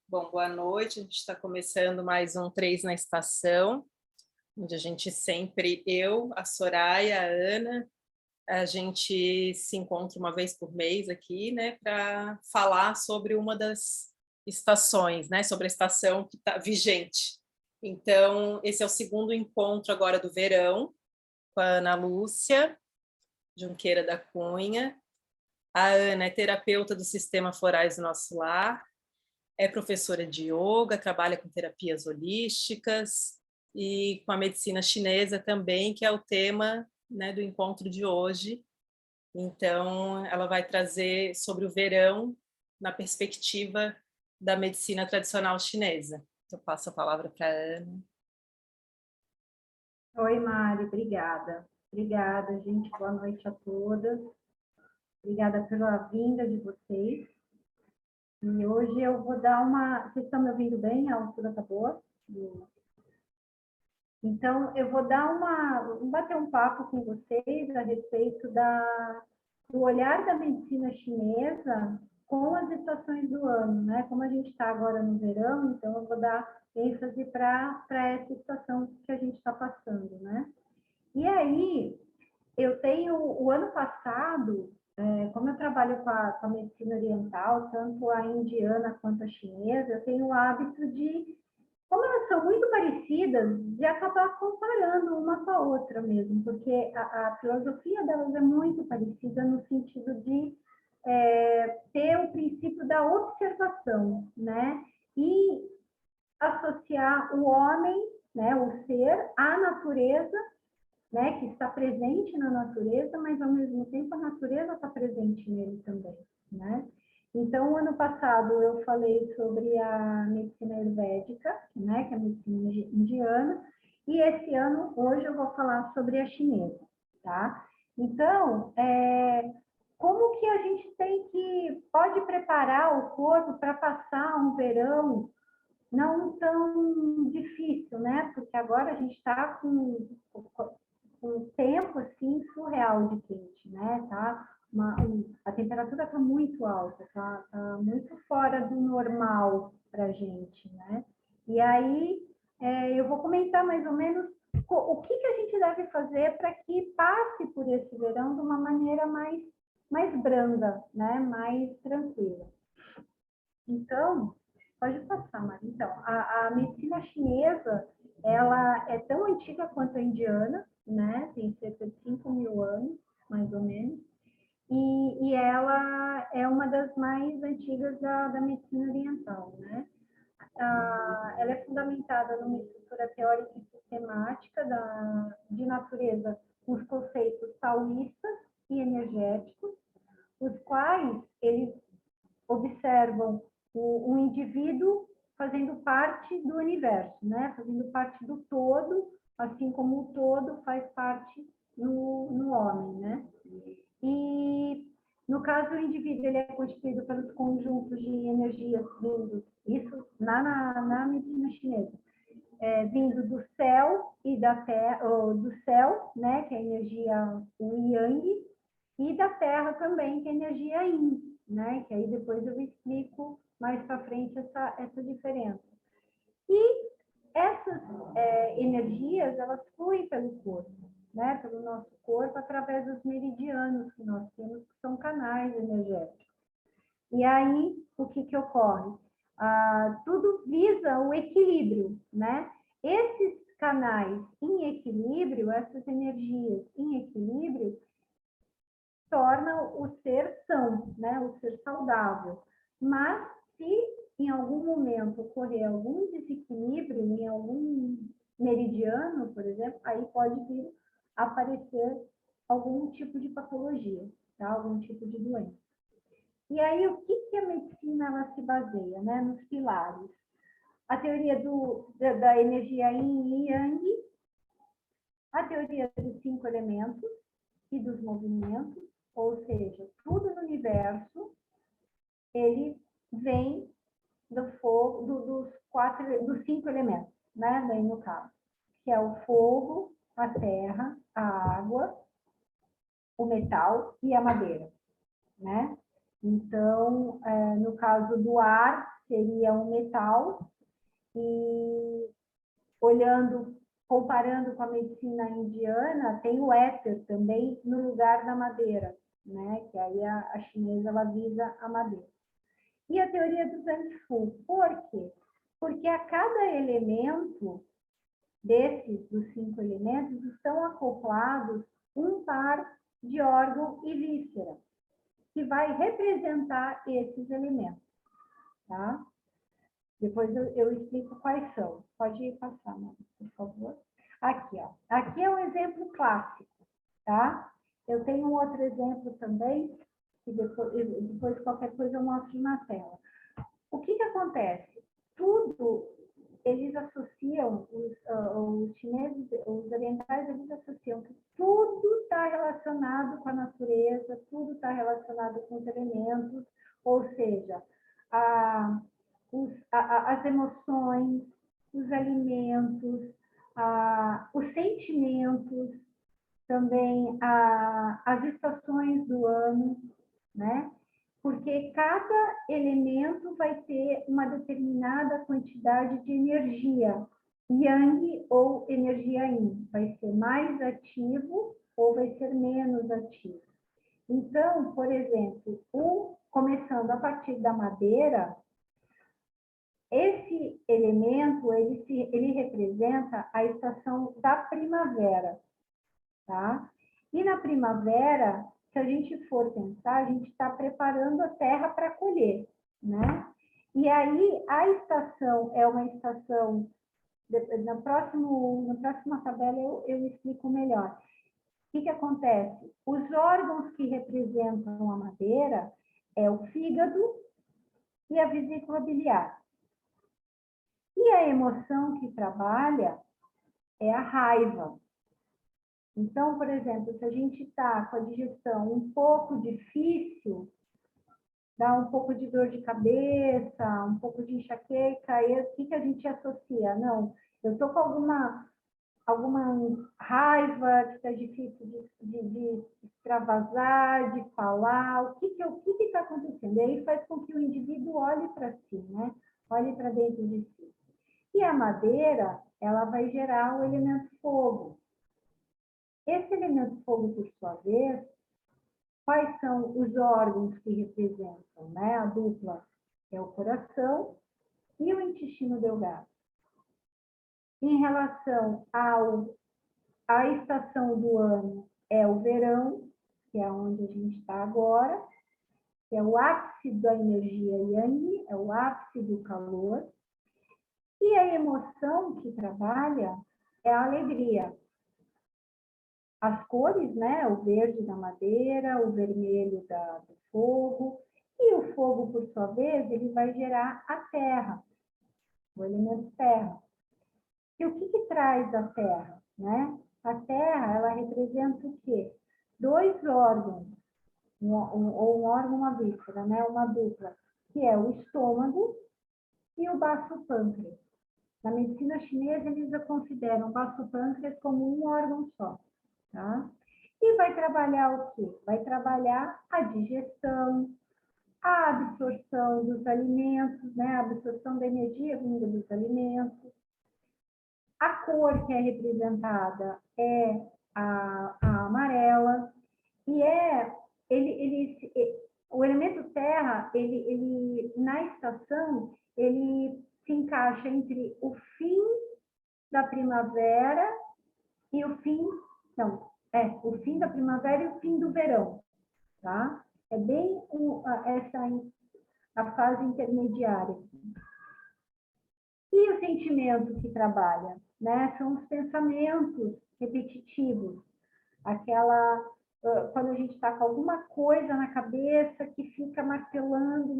Bom, boa noite. A gente está começando mais um Três na Estação, onde a gente sempre, eu, a Soraya, a Ana, a gente se encontra uma vez por mês aqui, né, para falar sobre uma das estações, né, sobre a estação que está vigente. Então, esse é o segundo encontro agora do verão, com a Ana Lúcia Junqueira da Cunha. A Ana é terapeuta do Sistema Florais do Nosso Lar, é professora de yoga, trabalha com terapias holísticas e com a medicina chinesa também, que é o tema, né, do encontro de hoje. Então, ela vai trazer sobre o verão na perspectiva da medicina tradicional chinesa. Eu passo a palavra para a Ana. Oi, Mari, obrigada. Obrigada, gente. Boa noite a todas. Obrigada pela vinda de vocês. E hoje eu vou dar uma... Vocês estão me ouvindo bem? A altura está boa? Então, eu vou dar bater um papo com vocês a respeito do olhar da medicina chinesa com as estações do ano, né? Como a gente está agora no verão, então eu vou dar ênfase para essa estação que a gente está passando, né? E aí, eu tenho, o ano passado, como eu trabalho com a medicina oriental, tanto a indiana quanto a chinesa, eu tenho o hábito de, como elas são muito parecidas, de acabar comparando uma com a outra mesmo, porque a filosofia delas é muito parecida no sentido de ter o princípio da observação, né? E associar o homem, né, o ser, à natureza, né, que está presente na natureza, mas ao mesmo tempo a natureza está presente nele também, né? Então, ano passado eu falei sobre a medicina ayurvédica, né, que é a medicina indiana, e esse ano, hoje eu vou falar sobre a chinesa, tá? Então, como que a gente pode preparar o corpo para passar um verão não tão difícil, né? Porque agora a gente está com um tempo assim surreal de quente, né? A temperatura está muito alta, tá muito fora do normal para a gente, né? E aí eu vou comentar mais ou menos o que a gente deve fazer para que passe por esse verão de uma maneira mais branda, né? Mais tranquila. Então, pode passar, Mari. Então, a medicina chinesa, ela é tão antiga quanto a indiana, né? Tem cerca de 5.000 anos, mais ou menos. E ela é uma das mais antigas da medicina oriental, né? Ela é fundamentada numa estrutura teórica e sistemática de natureza, os conceitos taoístas e energéticos, os quais eles observam o indivíduo fazendo parte do universo, né? Fazendo parte do todo, assim como o todo faz parte no homem, né? E, no caso, o indivíduo ele é constituído pelos conjuntos de energias vindos, isso na medicina chinesa, vindo do céu e da terra, do céu, né, que é a energia o yang, e da terra também, que é a energia yin, né, que aí depois eu explico mais para frente essa diferença. E essas energias, elas fluem pelo corpo, né, pelo nosso corpo, através dos meridianos que nós temos, que são canais energéticos. E aí, o que ocorre? Tudo visa o equilíbrio, né? Esses canais em equilíbrio, essas energias em equilíbrio, tornam o ser são, né? O ser saudável. Mas, se em algum momento ocorrer algum desequilíbrio em algum meridiano, por exemplo, aí pode vir a aparecer algum tipo de patologia, tá? Algum tipo de doença. E aí, o que a medicina ela se baseia, né? Nos pilares. A teoria da energia yin e yang, a teoria dos 5 elementos e dos movimentos, ou seja, tudo no universo, ele vem do fogo, dos 5 elementos, né? Daí no caso, que é o fogo, a terra, a água, o metal e a madeira, né? Então, no caso do ar, seria um metal, e comparando com a medicina indiana, tem o éter também no lugar da madeira, né? Que aí a chinesa ela visa a madeira. E a teoria do Zhang Fu, por quê? Porque a cada elemento dos 5 elementos, estão acoplados um par de órgão e víscera, que vai representar esses elementos, tá? Depois eu explico quais são. Pode passar, Mara, por favor. Aqui, ó. Aqui é um exemplo clássico, tá? Eu tenho um outro exemplo também, que depois qualquer coisa eu mostro na tela. O que acontece? Tudo, eles associam, os chineses, os orientais, eles associam que tudo está relacionado com a natureza, tudo está relacionado com os elementos, ou seja, as emoções, os alimentos, os sentimentos, também as estações do ano, né? Porque cada elemento vai ter uma determinada quantidade de energia, yang ou energia yin, vai ser mais ativo ou vai ser menos ativo. Então, por exemplo, começando a partir da madeira, esse elemento, ele representa a estação da primavera, tá? E na primavera, se a gente for pensar, a gente está preparando a terra para colher, né? E aí, a estação é uma estação, na próxima tabela eu explico melhor. O que acontece? Os órgãos que representam a madeira é o fígado e a vesícula biliar. E a emoção que trabalha é a raiva. Então, por exemplo, se a gente está com a digestão um pouco difícil, dá um pouco de dor de cabeça, um pouco de enxaqueca, e o que a gente associa? Não, eu estou com alguma raiva, que está difícil de extravasar, de falar, o que está acontecendo? E aí faz com que o indivíduo olhe para si, né? Olhe para dentro de si. E a madeira, ela vai gerar o elemento fogo. Esse elemento fogo, por sua vez, quais são os órgãos que representam, né? A dupla é o coração e o intestino delgado. Em relação à estação do ano, é o verão, que é onde a gente está agora, que é o ápice da energia yang, é o ápice do calor. E a emoção que trabalha é a alegria. As cores, né? O verde da madeira, o vermelho do fogo. E o fogo, por sua vez, ele vai gerar a terra, o elemento terra. E o que traz a terra, né? A terra, ela representa o quê? 2 órgãos, ou um órgão, uma víscera, né? Uma dupla, que é o estômago e o baço pâncreas. Na medicina chinesa, eles consideram o baço pâncreas como um órgão só, tá? E vai trabalhar o quê? Vai trabalhar a digestão, a absorção dos alimentos, né? A absorção da energia vinda dos alimentos. A cor que é representada é a amarela, e o elemento terra, ele na estação, ele se encaixa entre o fim da primavera e o fim da primavera e o fim do verão, tá? É bem a fase intermediária. E o sentimento que trabalha, né? São os pensamentos repetitivos, quando a gente está com alguma coisa na cabeça que fica martelando,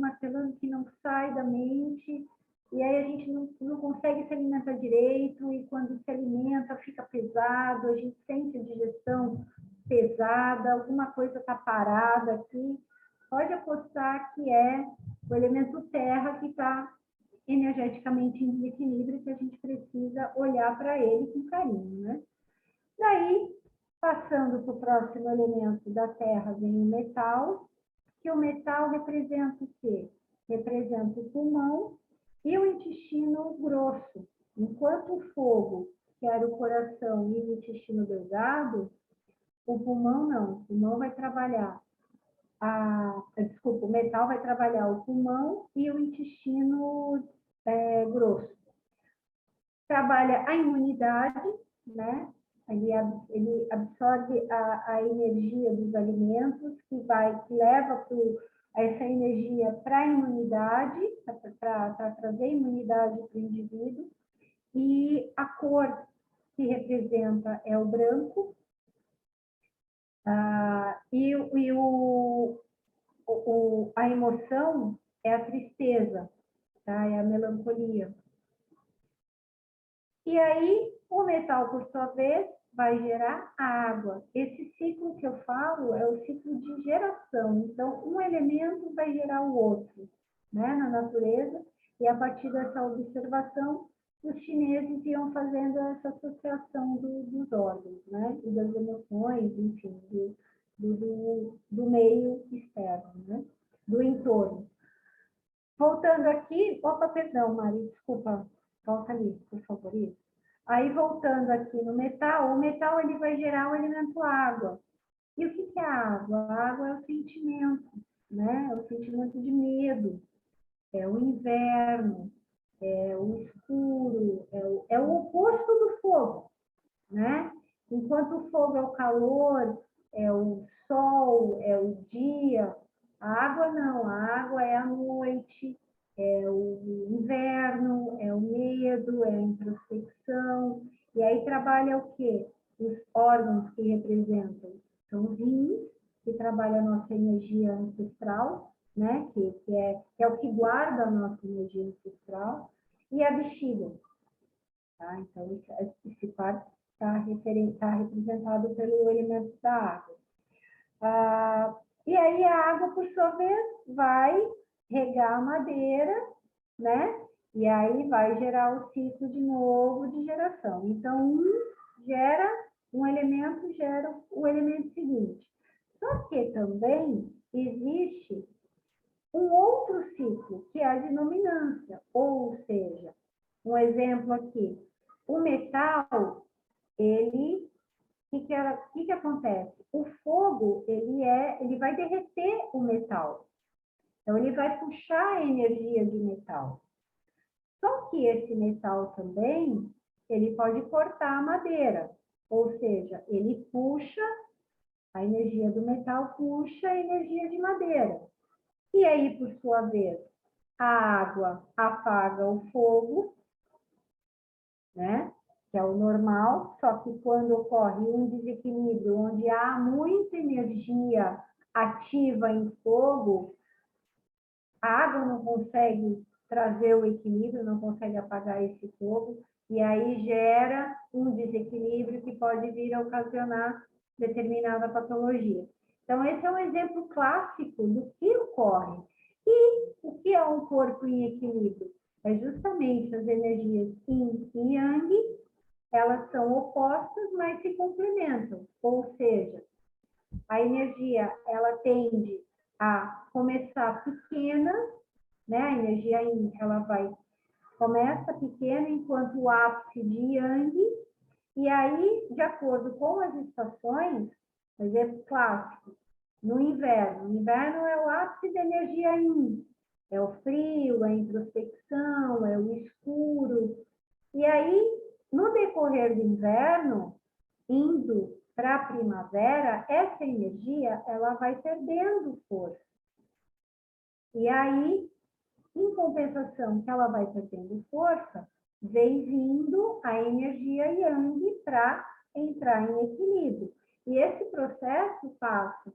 que não sai da mente, e aí a gente não consegue se alimentar direito, e quando se alimenta fica pesado, a gente sente a digestão pesada, alguma coisa está parada aqui. Pode apostar que é o elemento terra que está energeticamente em desequilíbrio, que a gente precisa olhar para ele com carinho, né? Daí, passando para o próximo elemento da Terra, vem o metal, que o metal representa o quê? representa o pulmão, e o intestino grosso. Enquanto o fogo, que era o coração, e o intestino delgado, o pulmão não. O pulmão vai trabalhar o metal vai trabalhar o pulmão e o intestino grosso. Trabalha a imunidade, né? Ele absorve a energia dos alimentos, que leva essa energia para a imunidade, para trazer imunidade para o indivíduo. E a cor que representa é o branco. A emoção é a tristeza, tá? É a melancolia. E aí, o metal, por sua vez, vai gerar a água. Esse ciclo que eu falo é o ciclo de geração. Então, um elemento vai gerar o outro, né, na natureza. E a partir dessa observação, os chineses iam fazendo essa associação dos órgãos, né, e das emoções, enfim, do meio externo, né, do entorno. Voltando aqui, opa, perdão, Mari, desculpa, volta ali, por favor, isso. Aí, voltando aqui no metal, o metal ele vai gerar o elemento água. E o que é a água? A água é o sentimento, né? É o sentimento de medo, é o inverno, é o escuro, é o oposto do fogo, né? Enquanto o fogo é o calor, é o sol, é o dia, a água não, a água é a noite, é o inverno, é o medo, é a introspecção. E aí trabalha o quê? Os órgãos que representam são os rins, que trabalha a nossa energia ancestral, né? que é o que guarda a nossa energia ancestral, e a bexiga. Tá? Então, esse quarto está representado pelo elemento da água. E aí a água, por sua vez, vai regar a madeira, né? E aí vai gerar o ciclo de novo de geração. Então, um elemento gera o elemento seguinte. Só que também existe um outro ciclo, que é a de dominância, ou seja, um exemplo aqui, o metal, ele, o que acontece? O fogo, ele vai derreter o metal. Então, ele vai puxar a energia de metal. Só que esse metal também, ele pode cortar a madeira. Ou seja, ele puxa, a energia do metal puxa a energia de madeira. E aí, por sua vez, a água apaga o fogo, né? Que é o normal, só que quando ocorre um desequilíbrio onde há muita energia ativa em fogo, a água não consegue trazer o equilíbrio, não consegue apagar esse fogo, e aí gera um desequilíbrio que pode vir a ocasionar determinada patologia. Então, esse é um exemplo clássico do que ocorre. E o que é um corpo em equilíbrio? É justamente as energias Yin e Yang, elas são opostas, mas se complementam. Ou seja, a energia, ela tende a começar pequena, né? A energia Yin, ela começa pequena, enquanto o ápice de Yang, e aí, de acordo com as estações, exemplo clássico, no inverno é o ápice da energia Yin, é o frio, é a introspecção, é o escuro, e aí, no decorrer do inverno, indo para a primavera, essa energia, ela vai perdendo força. E aí, em compensação que ela vai perdendo força, vem vindo a energia Yang para entrar em equilíbrio. E esse processo passa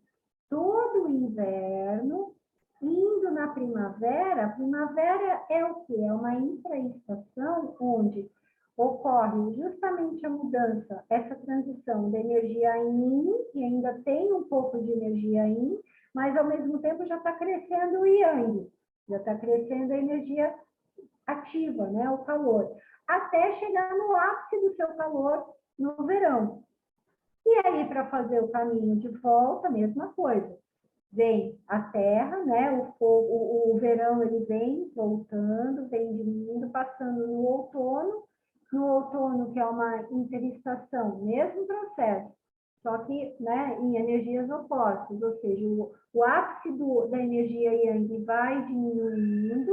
todo o inverno, indo na primavera. A primavera é o quê? É uma intraestação onde ocorre justamente a mudança, essa transição da energia Yin, que ainda tem um pouco de energia Yin, mas ao mesmo tempo já está crescendo o Yang, já está crescendo a energia ativa, né, o calor, até chegar no ápice do seu calor no verão. E aí, para fazer o caminho de volta, a mesma coisa. vem a terra, né? O fogo, o verão ele vem voltando, vem diminuindo, passando no outono. No outono, que é uma interestação, mesmo processo, só que, né, em energias opostas, ou seja, o ápice da energia Yang vai diminuindo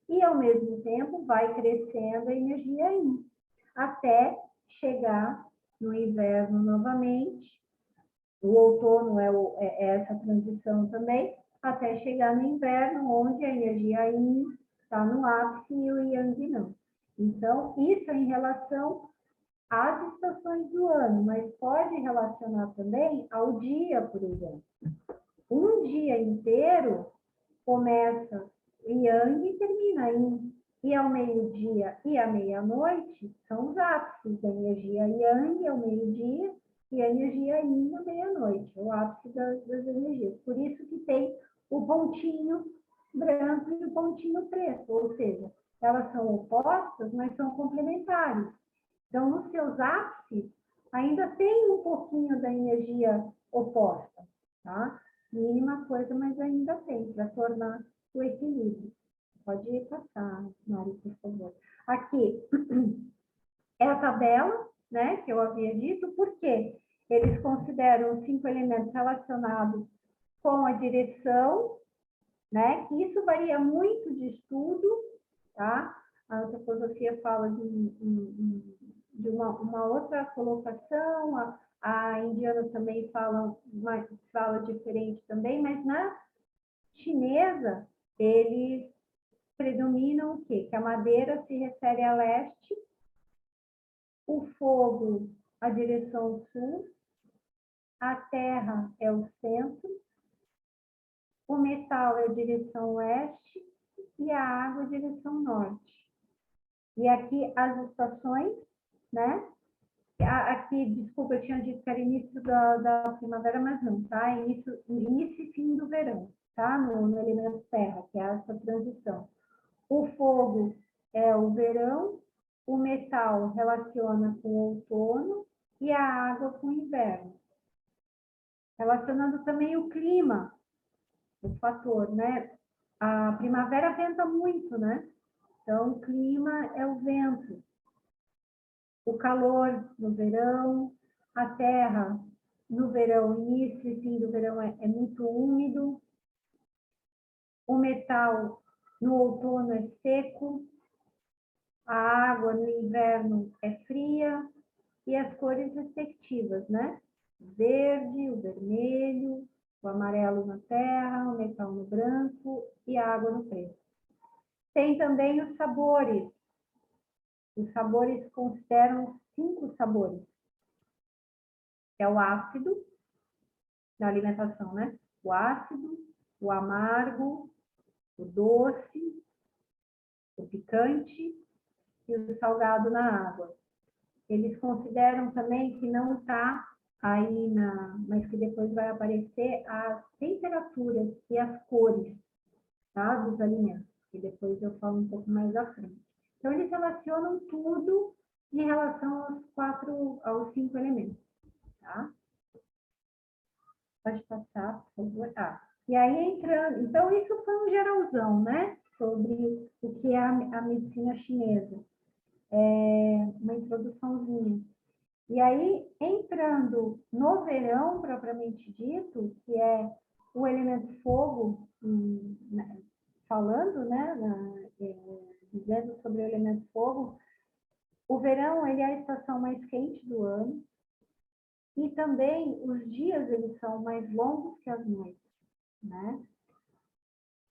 e, ao mesmo tempo, vai crescendo a energia Yin, até chegar no inverno novamente. O outono é essa transição também, até chegar no inverno, onde a energia Yin está no ápice e o Yang não. Então, isso é em relação às estações do ano, mas pode relacionar também ao dia, por exemplo. Um dia inteiro começa Yang e termina Yin. E ao meio-dia e à meia-noite são os ápices da energia Yang ao meio-dia e a energia Yin à meia-noite, o ápice das energias. Por isso que tem o pontinho branco e o pontinho preto, ou seja, elas são opostas, mas são complementares. Então, nos seus ápices, ainda tem um pouquinho da energia oposta, tá? Mínima coisa, mas ainda tem, para tornar o equilíbrio. Pode passar, Mari, por favor. Aqui é a tabela, né, que eu havia dito, porque eles consideram os 5 elementos relacionados com a direção, né, que isso varia muito de estudo, tá? A antroposofia fala de uma outra colocação, a indiana também fala diferente também, mas na chinesa, eles predominam o quê? Que a madeira se refere a leste, o fogo a direção sul, a terra é o centro, o metal é a direção oeste e a água a direção norte. E aqui as estações, né? Aqui, desculpa, eu tinha dito que era início da primavera, mas não, tá? Início e fim do verão, tá? No elemento terra, que é essa transição. O fogo é o verão, o metal relaciona com o outono e a água com o inverno. Relacionando também o clima, o fator, né? A primavera venta muito, né? Então, o clima é o vento. O calor no verão, a terra no verão, início e fim do verão é muito úmido. O metal no outono é seco. A água no inverno é fria. E as cores respectivas, né? O verde, o vermelho, o amarelo na terra, o metal no branco e a água no preto. Tem também os sabores. Os sabores consideram 5 sabores. É o ácido, na alimentação, né? O ácido, o amargo, o doce, o picante e o salgado na água. Eles consideram também que não está aí, mas que depois vai aparecer as temperaturas e as cores, tá? Dos alimentos, que depois eu falo um pouco mais à frente. Então, eles relacionam tudo em relação aos 5 elementos, tá? Pode passar, por favor. E aí, entrando... Então, isso foi um geralzão, né? Sobre o que é a medicina chinesa. Uma introduçãozinha. E aí, entrando no verão, propriamente dito, que é o elemento fogo, falando, né? Dizendo sobre o elemento fogo, o verão ele é a estação mais quente do ano, e também os dias eles são mais longos que as noites, né?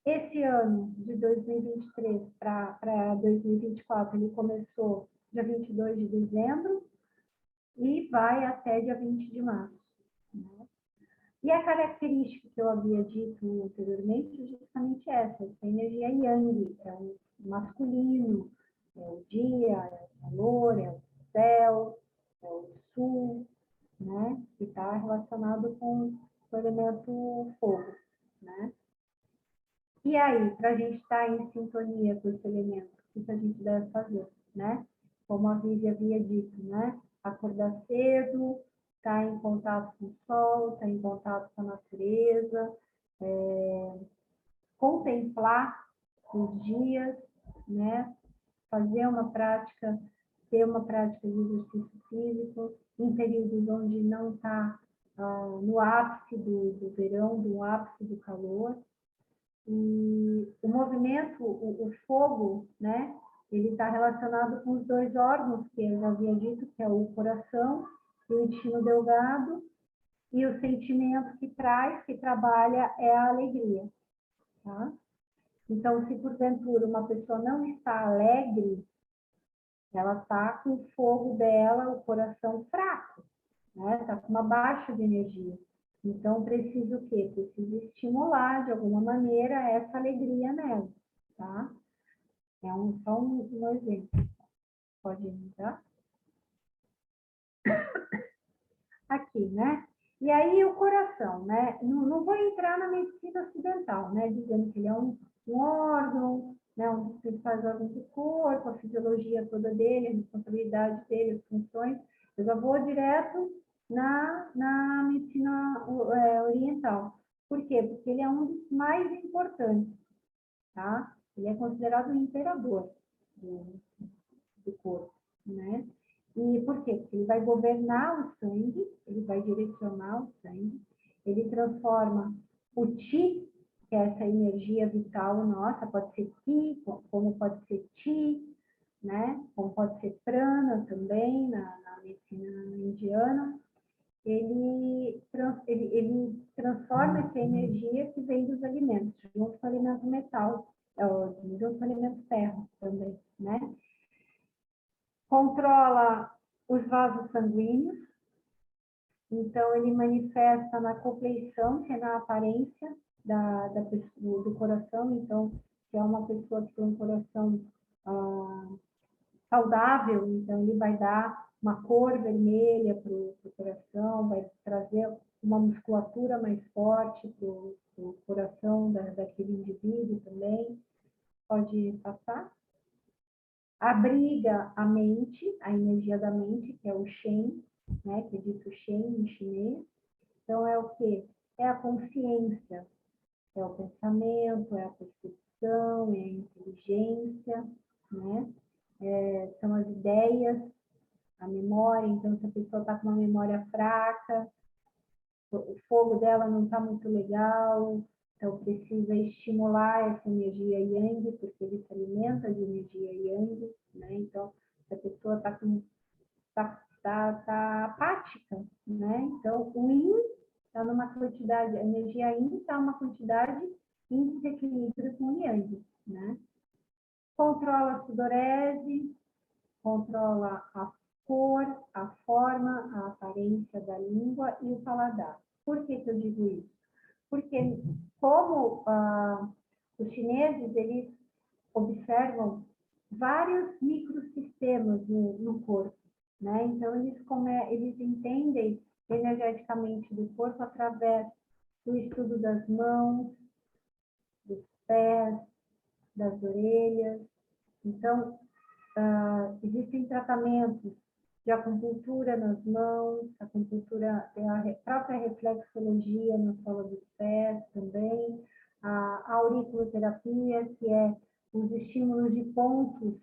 Esse ano de 2023 para 2024, ele começou dia 22 de dezembro e vai até dia 20 de março. Né? E a característica que eu havia dito anteriormente é justamente essa energia yang, é o masculino, é o dia, é o calor, é o céu, é o sul, né? Que está relacionado com o elemento fogo, né? E aí, para a gente estar em sintonia com esse elemento, o que a gente deve fazer, né? Como a Vivi havia dito, né? Acordar cedo, estar em contato com o sol, estar em contato com a natureza, contemplar os dias, né? Fazer uma prática, ter uma prática de exercício físico, em períodos onde não está no ápice do verão, no ápice do calor. E o movimento, o fogo, né? Ele está relacionado com os dois órgãos, que eu já havia dito, que é o coração e o intestino delgado, e o sentimento que traz, que trabalha, é a alegria, tá? Então, se porventura uma pessoa não está alegre, ela está com o fogo dela, o coração fraco, né? Está com uma baixa de energia. Então, preciso o quê? Preciso estimular, de alguma maneira, essa alegria nela, tá? É só um exemplo. Pode mudar? Aqui, né? E aí, o coração, né? Não vou entrar na medicina ocidental, né? Dizendo que ele é um órgão, né? Um dos principais órgãos do corpo, a fisiologia toda dele, a responsabilidade dele, as funções. Eu já vou direto na medicina oriental. Por quê? Porque ele é um dos mais importantes, tá? Ele é considerado o imperador do corpo, né? E por quê? Porque ele vai governar o sangue, ele vai direcionar o sangue, ele transforma o Chi, que é essa energia vital nossa, pode ser Ki, como pode ser Chi, né? Como pode ser Prana também, na medicina indiana. Ele transforma essa energia que vem dos alimentos, junto com o alimento metal, junto com o alimento ferro também, né? Controla os vasos sanguíneos, então ele manifesta na compleição, que é na aparência do coração. Então, se é uma pessoa que tem um coração saudável, então ele vai dar uma cor vermelha para o coração, vai trazer uma musculatura mais forte para o coração daquele indivíduo também. Pode passar. Abriga a mente, a energia da mente, que é o Shen, né, que é dito Shen em chinês. Então, é o quê? É a consciência, é o pensamento, é a percepção, é a inteligência, né? São as ideias, a memória. Então, se a pessoa está com uma memória fraca, o fogo dela não está muito legal, então precisa estimular essa energia yang, porque ele se alimenta de energia yang, né? Então, se a pessoa está tá apática, né? Então, o yin está numa quantidade, a energia yin está uma quantidade em desequilíbrio com o yang, né? Controla a sudorese, controla a cor, a forma, a aparência da língua e o paladar. Por que eu digo isso? Porque como os chineses, eles observam vários microsistemas no corpo, né? Então, eles entendem energeticamente do corpo através do estudo das mãos, dos pés, das orelhas. Então, existem tratamentos de acupuntura nas mãos, acupuntura, a própria reflexologia na sola dos pés também, a auriculoterapia, que é os estímulos de pontos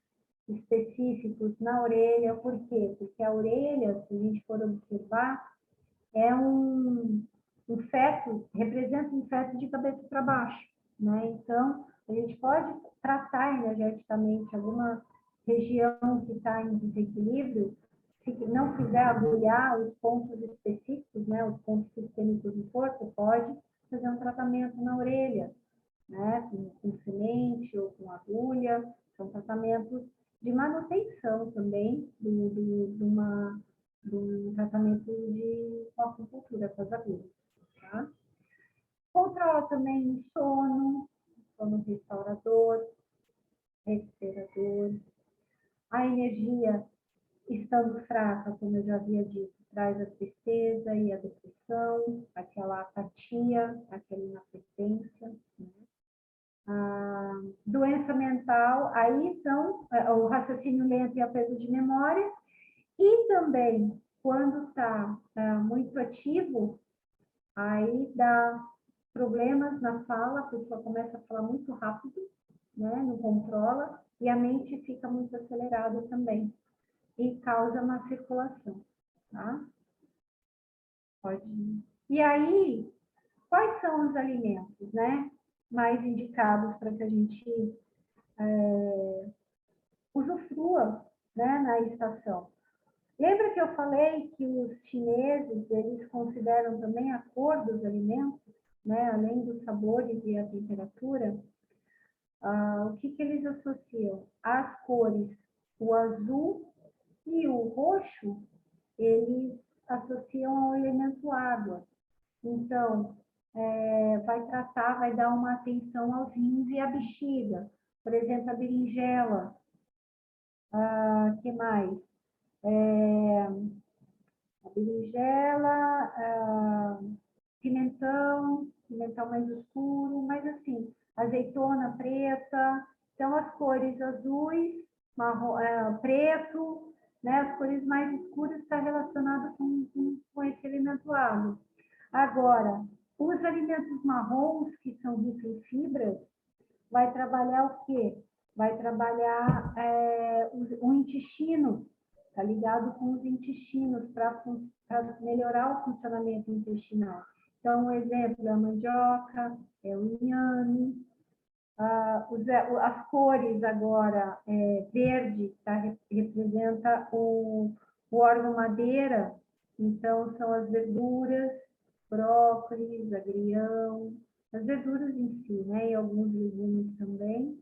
específicos na orelha. Por quê? Porque a orelha, se a gente for observar, é um feto, representa um feto de cabeça para baixo, né? Então, a gente pode tratar energeticamente alguma região que está em desequilíbrio, se não quiser agulhar os pontos específicos, né, os pontos sistêmicos do corpo, pode fazer um tratamento na orelha, né, com semente ou com agulha. São tratamentos de manutenção também de um tratamento de acupuntura com as agulhas, tá? Controla também o sono restaurador, recuperador. A energia, estando fraca, como eu já havia dito, traz a tristeza e a depressão, aquela apatia, aquela inapetência, né? A doença mental, aí são o raciocínio lento e a perda de memória. E também, quando está muito ativo, aí dá problemas na fala, a pessoa começa a falar muito rápido, né? Não controla, e a mente fica muito acelerada também, e causa má circulação, tá? Pode. E aí, quais são os alimentos, né? Mais indicados para que a gente usufrua, né, na estação. Lembra que eu falei que os chineses, eles consideram também a cor dos alimentos, né, além dos sabores e a temperatura, o que eles associam? As cores, o azul e o roxo, eles associam ao elemento água. Então, vai dar uma atenção aos rins e à bexiga. Por exemplo, a berinjela. Que mais? A berinjela, pimentão mais escuro, mas assim, azeitona preta. Então, as cores azuis, marrom, preto, né? As cores mais escuras estão relacionadas com esse elemento água. Agora, os alimentos marrons, que são ricos em fibras, vai trabalhar o quê? Vai trabalhar o intestino, tá ligado com os intestinos, para melhorar o funcionamento intestinal. Então, um exemplo é a mandioca, é o inhame, as cores agora, verde, tá? Representa o órgão madeira, então são as verduras, brócolis, agrião, as verduras em si, né? E alguns legumes também.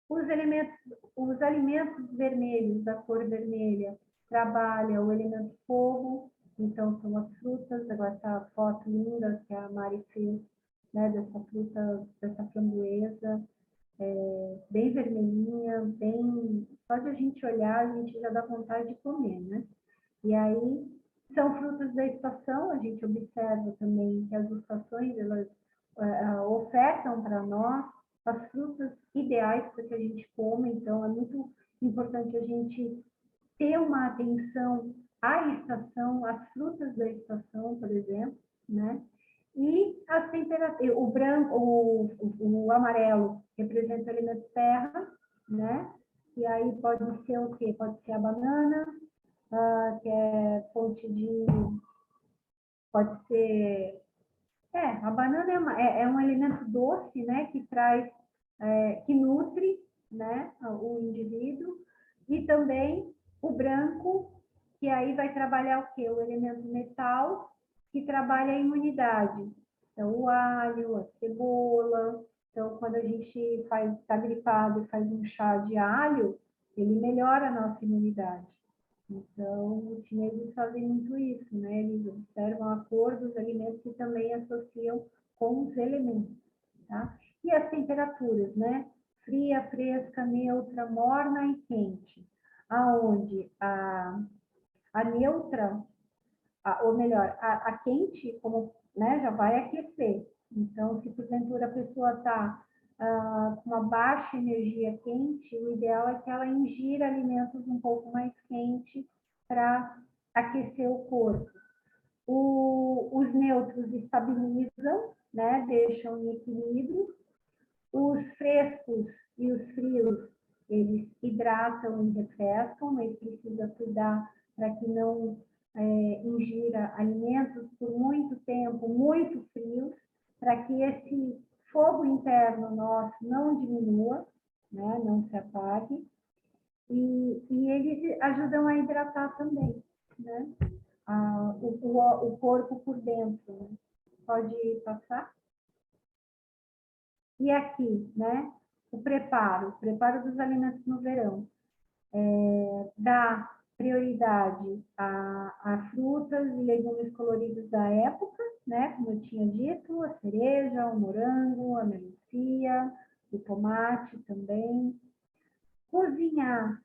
Os alimentos vermelhos, da cor vermelha, trabalham o elemento fogo, então são as frutas. Agora essa foto linda que a Mari fez, né, dessa fruta, dessa framboesa, bem vermelhinha, bem... Só de a gente olhar, a gente já dá vontade de comer, né? E aí, são frutas da estação, a gente observa também que as estações, elas ofertam para nós as frutas ideais para que a gente coma, então é muito importante a gente ter uma atenção à estação, às frutas da estação, por exemplo, né? E as temperaturas, o branco, o amarelo representa o elemento terra, né? E aí pode ser o quê? Pode ser a banana, que é fonte de... Pode ser... a banana é um alimento doce, né? Que traz, que nutre, né, o indivíduo. E também o branco, que aí vai trabalhar o quê? O elemento metal, que trabalha a imunidade. Então, o alho, a cebola. Então, quando a gente está gripado e faz um chá de alho, ele melhora a nossa imunidade. Então, os chineses fazem muito isso, né? Eles observam a cor dos alimentos e também associam com os elementos, tá? E as temperaturas, né? Fria, fresca, neutra, morna e quente. Aonde a neutra, ou melhor, a quente, como, né, já vai aquecer. Então, se porventura a pessoa está com uma baixa energia quente, o ideal é que ela ingira alimentos um pouco mais quentes para aquecer o corpo. Os neutros estabilizam, né, deixam em equilíbrio. Os frescos e os frios, eles hidratam e refrescam, mas precisa cuidar para que não ingira alimentos por muito tempo, muito frios, para que esse fogo interno nosso não diminua, né, não se apague, e eles ajudam a hidratar também, né, o corpo por dentro. Né? Pode passar? E aqui, né, o preparo dos alimentos no verão. Dá prioridade a frutas e legumes coloridos da época, né? Como eu tinha dito, a cereja, o morango, a melancia, o tomate também. Cozinhar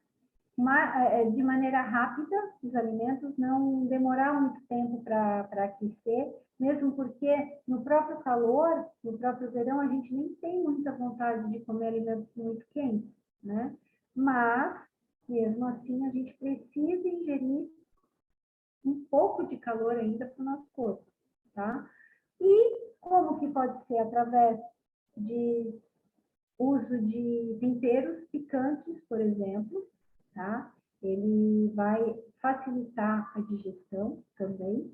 de maneira rápida os alimentos, não demorar muito tempo para aquecer, mesmo porque no próprio calor, no próprio verão, a gente nem tem muita vontade de comer alimentos muito quentes, né? Mas, mesmo assim, a gente precisa ingerir um pouco de calor ainda para o nosso corpo, tá? E como que pode ser? Através de uso de temperos picantes, por exemplo, tá? Ele vai facilitar a digestão também.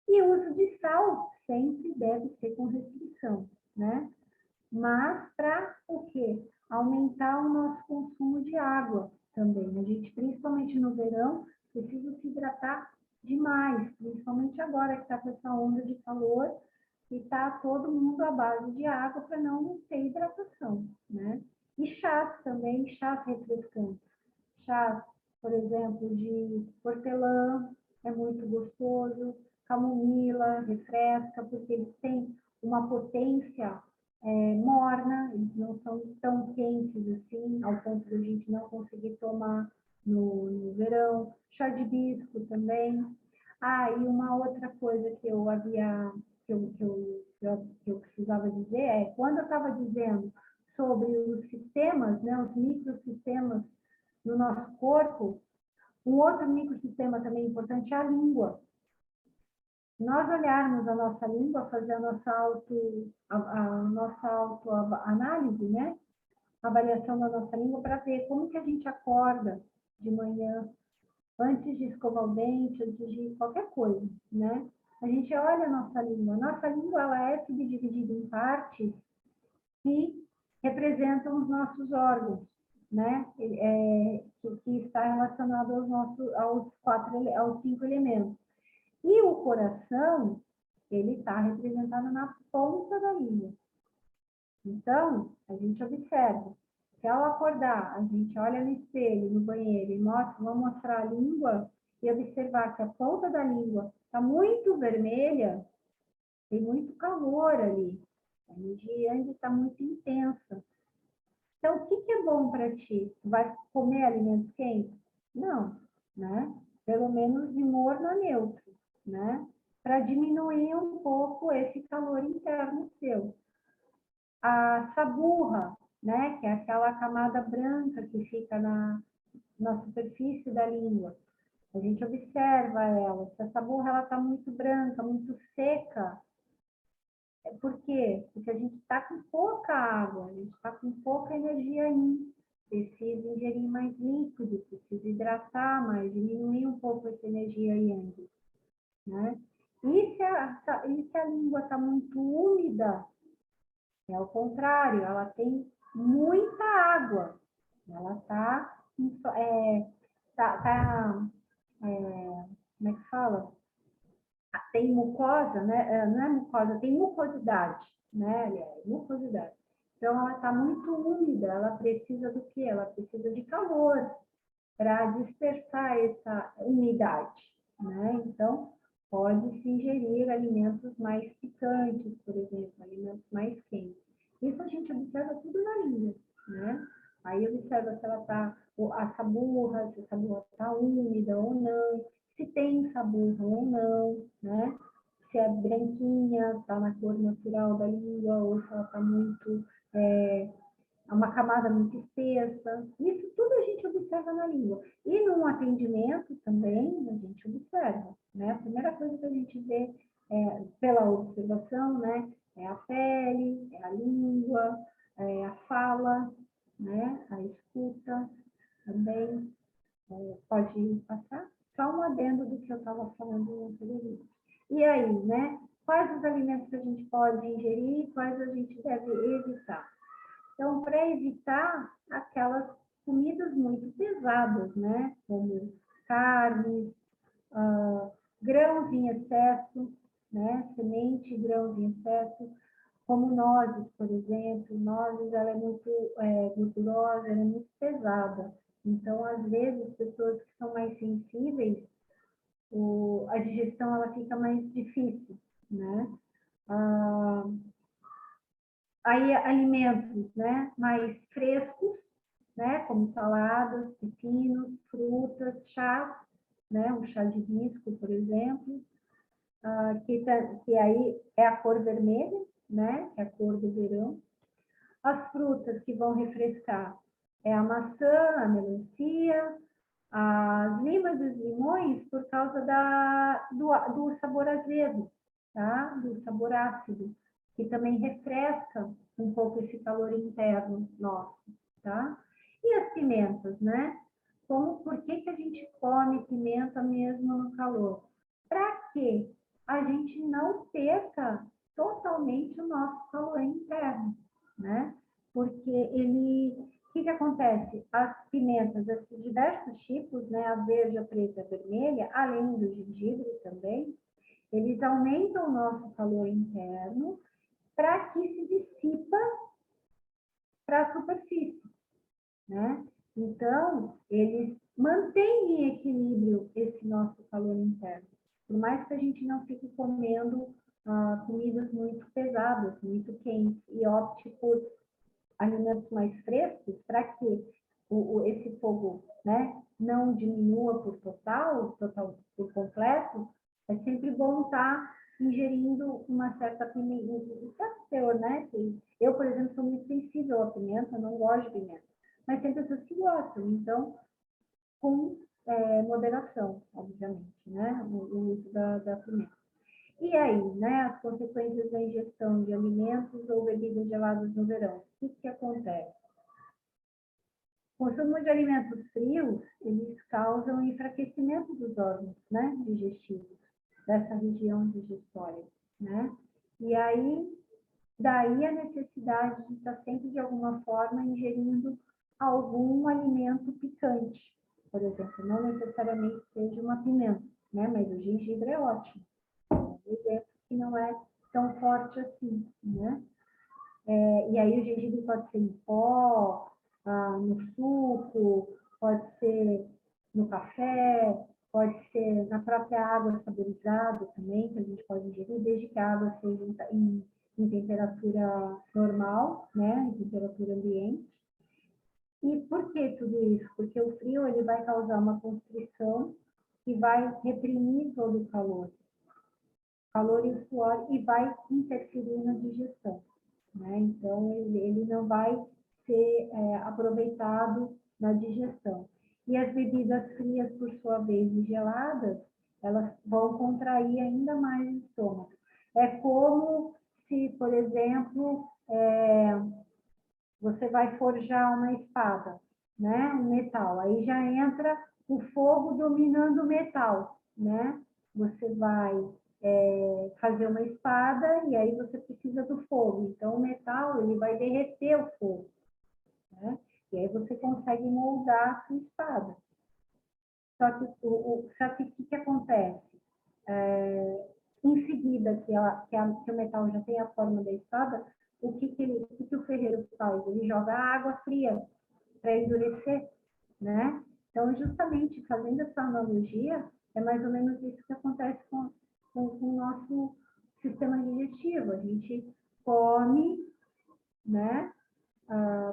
E o uso de sal sempre deve ser com restrição, né? Mas para o quê? Aumentar o nosso consumo de água também. A gente, principalmente no verão, precisa se hidratar demais, principalmente agora que está com essa onda de calor e está todo mundo à base de água para não ter hidratação, né? E chás também, chás refrescantes. Chás, por exemplo, de hortelã, é muito gostoso, camomila, refresca, porque eles têm uma potência morna, eles não são tão quentes assim, ao ponto de a gente não conseguir tomar no verão. Chá de hibisco também. Ah, e uma outra coisa que eu havia, que eu precisava dizer é, quando eu estava dizendo sobre os sistemas, né, os microsistemas no nosso corpo, um outro microsistema também importante é a língua. Se nós olharmos a nossa língua, fazer a nossa autoanálise, né? A avaliação da nossa língua para ver como que a gente acorda de manhã, antes de escovar o dente, antes de qualquer coisa, né? A gente olha a nossa língua. Nossa língua, ela é subdividida em partes que representam os nossos órgãos, né? Que está relacionado aos 5 elementos. E o coração, ele está representado na ponta da língua. Então, a gente observa. Se ao acordar, a gente olha no espelho, no banheiro, e vamos mostrar a língua e observar que a ponta da língua está muito vermelha, tem muito calor ali. A energia ainda está muito intensa. Então, o que é bom para ti? Tu vai comer alimentos quentes? Não, né? Pelo menos de morno a neutro, né? Para diminuir um pouco esse calor interno seu. A saburra, né? Que é aquela camada branca que fica na superfície da língua. A gente observa ela. Se a saburra está muito branca, muito seca, por quê? Porque a gente está com pouca água, a gente está com pouca energia aí. Precisa ingerir mais líquido, precisa hidratar mais, diminuir um pouco essa energia aí ainda, né? E se a língua está muito úmida, é ao contrário, ela tem muita água. Ela está como é que fala? Tem mucosa, né? Não é mucosa, tem mucosidade, né? Mucosidade. Então, ela está muito úmida, ela precisa do quê? Ela precisa de calor para dispersar essa umidade, né? Então, pode-se ingerir alimentos mais picantes, por exemplo, alimentos mais quentes. Isso a gente observa tudo na língua, né? Aí observa se ela está, a saburra, se a saburra está úmida ou não, se tem saburra ou não, né? Se é branquinha, está na cor natural da língua, ou se ela está muito, uma camada muito espessa. Isso tudo a gente observa na língua. E num atendimento também, a gente observa, né? A primeira coisa que a gente vê pela observação, né? É a pele, é a língua, é a fala, né? A escuta também. Pode passar? Só um adendo do que eu estava falando anteriormente. E aí, né? Quais os alimentos que a gente pode ingerir e quais a gente deve evitar? Então, para evitar aquelas comidas muito pesadas, né? Como carnes, grãos em excesso, né? Semente e grãos em excesso, como nozes, por exemplo. Nozes, ela é muito gordurosa, ela é muito pesada. Então, às vezes, pessoas que são mais sensíveis, a digestão ela fica mais difícil, né? Aí, alimentos, né, mais frescos, né, como saladas, pepinos, frutas, chás, né, um chá de hibisco, por exemplo, que aí é a cor vermelha, né, que é a cor do verão. As frutas que vão refrescar é a maçã, a melancia, as limas e os limões por causa do sabor azedo, tá? Do sabor ácido, que também refresca um pouco esse calor interno nosso, tá? E as pimentas, né? Por que a gente come pimenta mesmo no calor? Para que a gente não perca totalmente o nosso calor interno, né? Porque o que acontece? As pimentas, esses diversos tipos, né? A verde, a preta, a vermelha, além do gengibre também, eles aumentam o nosso calor interno para que se dissipa para a superfície, né? Então, eles mantêm em equilíbrio esse nosso calor interno. Por mais que a gente não fique comendo comidas muito pesadas, muito quentes, e opte por alimentos mais frescos, para que esse fogo, né, não diminua por completo, é sempre bom estar ingerindo uma certa pimenta, um certo teor, né? Eu, por exemplo, sou muito sensível à pimenta, não gosto de pimenta, mas tem pessoas que gostam, então, com moderação, obviamente, né? O uso da pimenta. E aí, né, as consequências da ingestão de alimentos ou bebidas geladas no verão. O que acontece? O consumo de alimentos frios, eles causam enfraquecimento dos órgãos, né, digestivos, dessa região digestória, né? E aí, daí a necessidade de estar sempre, de alguma forma, ingerindo algum alimento picante. Por exemplo, não necessariamente seja uma pimenta, né? Mas o gengibre é ótimo. Um exemplo que não é tão forte assim, né? E aí o gengibre pode ser em pó, no suco, pode ser no café, pode ser na própria água saborizada também, que a gente pode ingerir, desde que a água seja em temperatura normal, né, em temperatura ambiente. E por que tudo isso? Porque o frio ele vai causar uma constrição que vai reprimir todo o calor e o suor, e vai interferir na digestão, né? Então, ele não vai ser aproveitado na digestão. E as bebidas frias, por sua vez, e geladas, elas vão contrair ainda mais o estômago. É como se, por exemplo, você vai forjar uma espada, né? Um metal. Aí já entra o fogo dominando o metal, né? Você vai fazer uma espada e aí você precisa do fogo. Então, o metal ele vai derreter o fogo, né? E aí você consegue moldar a sua espada. Só que o que acontece? Em seguida que o metal já tem a forma da espada, o que o ferreiro faz? Ele joga água fria para endurecer, né? Então, justamente fazendo essa analogia, é mais ou menos isso que acontece com o nosso sistema digestivo. A gente come, né?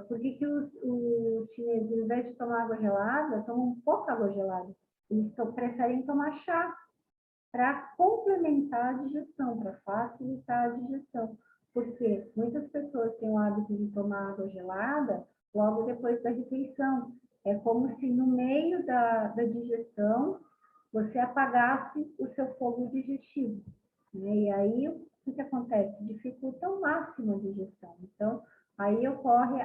Por que os chineses, ao invés de tomar água gelada, tomam pouca água gelada? Eles preferem tomar chá para complementar a digestão, para facilitar a digestão. Porque muitas pessoas têm o hábito de tomar água gelada logo depois da refeição. É como se no meio da digestão você apagasse o seu fogo digestivo, né? E aí o que acontece? Dificulta ao máximo a digestão. Então, aí ocorre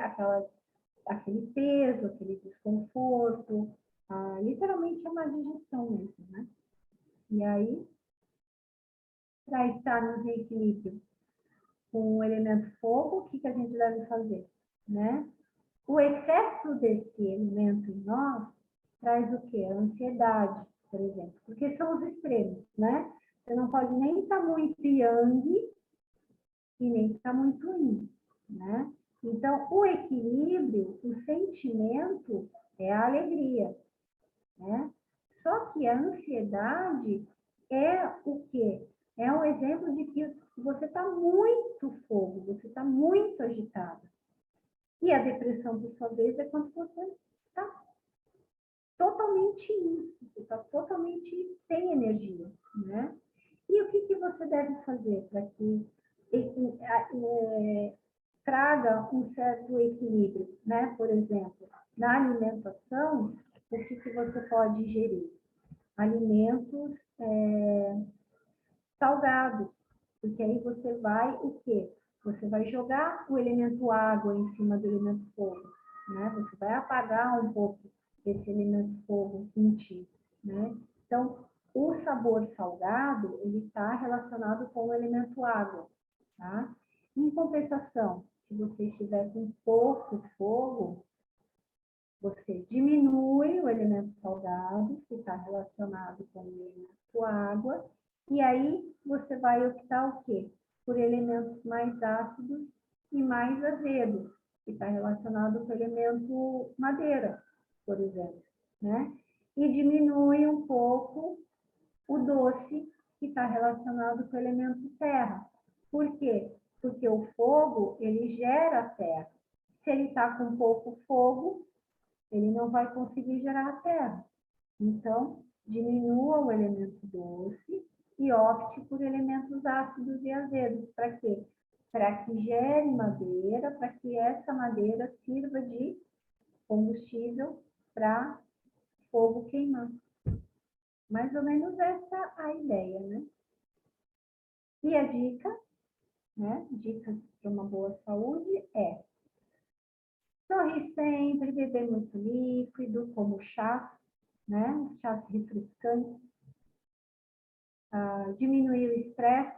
aquele peso, aquele desconforto, literalmente é uma digestão mesmo, né? E aí, para estarmos em equilíbrio com o elemento fogo, o que a gente deve fazer, né? O excesso desse elemento em nós traz o quê? A ansiedade, por exemplo, porque são os extremos, né? Você não pode nem estar muito yang e nem estar muito yin, né? Então, o equilíbrio, o sentimento é a alegria, né? Só que a ansiedade é o quê? É um exemplo de que você está muito fogo, você está muito agitado. E a depressão, por sua vez, é quando você está totalmente isso, você está totalmente sem energia, né? E o que você deve fazer para que traga um certo equilíbrio, né? Por exemplo, na alimentação, o que você pode ingerir? Alimentos salgados, Porque aí você vai o quê? Você vai jogar o elemento água em cima do elemento fogo, né? Você vai apagar um pouco esse elemento fogo em ti, né? Então, o sabor salgado, ele está relacionado com o elemento água, tá? Em compensação, se você estiver com pouco fogo, você diminui o elemento salgado, que está relacionado com o elemento água, e aí você vai optar o quê? Por elementos mais ácidos e mais azedos, que está relacionado com o elemento madeira, por exemplo, né? E diminui um pouco o doce, que está relacionado com o elemento terra. Por quê? Porque o fogo, ele gera terra. Se ele está com pouco fogo, ele não vai conseguir gerar a terra. Então, diminua o elemento doce e opte por elementos ácidos e azedos. Para quê? Para que gere madeira, para que essa madeira sirva de combustível para fogo queimar. Mais ou menos essa a ideia, né? E a dica, né? Dicas para uma boa saúde é sorrir sempre, beber muito líquido, como chá, né? Chás refrescantes, diminuir o estresse